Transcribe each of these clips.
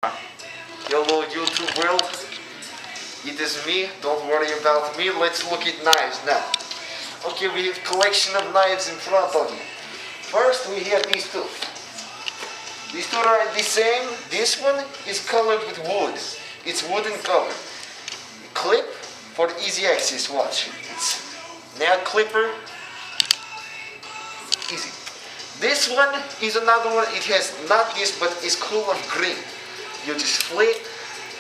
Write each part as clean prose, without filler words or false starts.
Hello YouTube world, it is me, don't worry about me, let's look at knives now. Okay, we have collection of knives in front of you. First we have these two. These two are the same. This one is colored with wood. It's wooden color. Clip for easy access, watch. It's nail clipper. Easy. This one is another one, it has not this but it's color of green. You just flip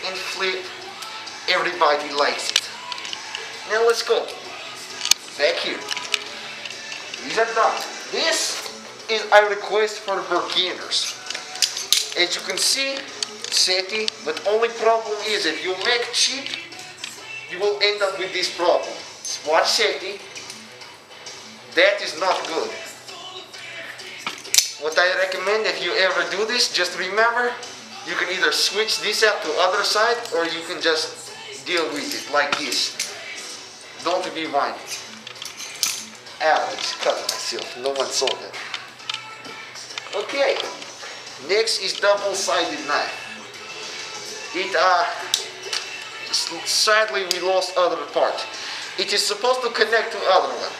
and flip, everybody likes it. Now let's go. Back here. These are done. This is a request for beginners. As you can see, SETI, but only problem is if you make cheap, you will end up with this problem. Watch SETI. That is not good. What I recommend if you ever do this, just remember, you can either switch this out to other side or you can just deal with it like this. Don't be whiny. Ow, I just cut myself. No one saw that. Okay. Next is double-sided knife. Sadly we lost other part. It is supposed to connect to other one.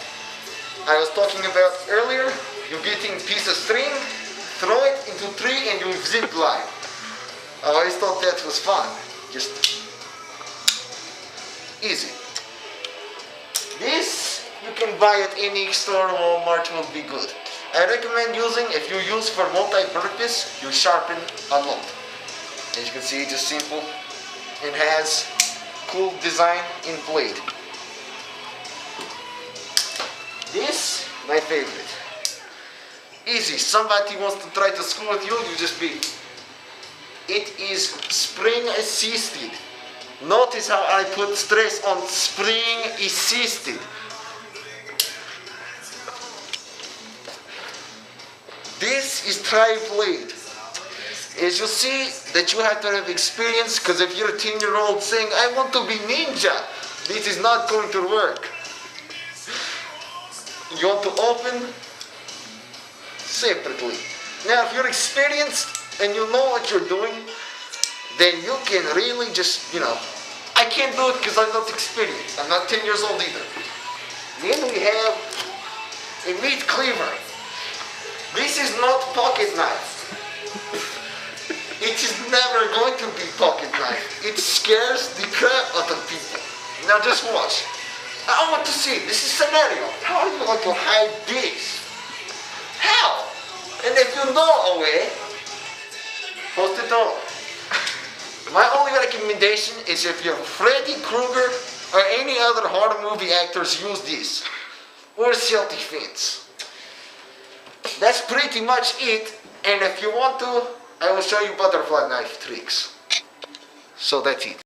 I was talking about earlier, you're getting piece of string, throw it into tree and you zip line. I always thought that was fun. Just easy. This you can buy at any store, Walmart will be good. I recommend using, if you use for multi-purpose, you sharpen a lot. As you can see, it's just simple and has cool design in blade. This, my favorite. Easy, somebody wants to try to screw with you, you just be. It is spring assisted. Notice how I put stress on spring assisted. This is tri-blade. As you see that you have to have experience, because if you're a 10-year-old saying, I want to be ninja, this is not going to work. You want to open separately. Now if you're experienced and you know what you're doing, then you can really just, I can't do it because I'm not experienced. I'm not 10 years old either. Then we have a meat cleaver. This is not pocket knife. It is never going to be pocket knife. It scares the crap out of people. Now just watch. I want to see. This is scenario. How are you going to hide this? How? And if you know a way, post it on. My only recommendation is if you're Freddy Krueger or any other horror movie actors, use this. Or self-defense. That's pretty much it. And if you want to, I will show you butterfly knife tricks. So that's it.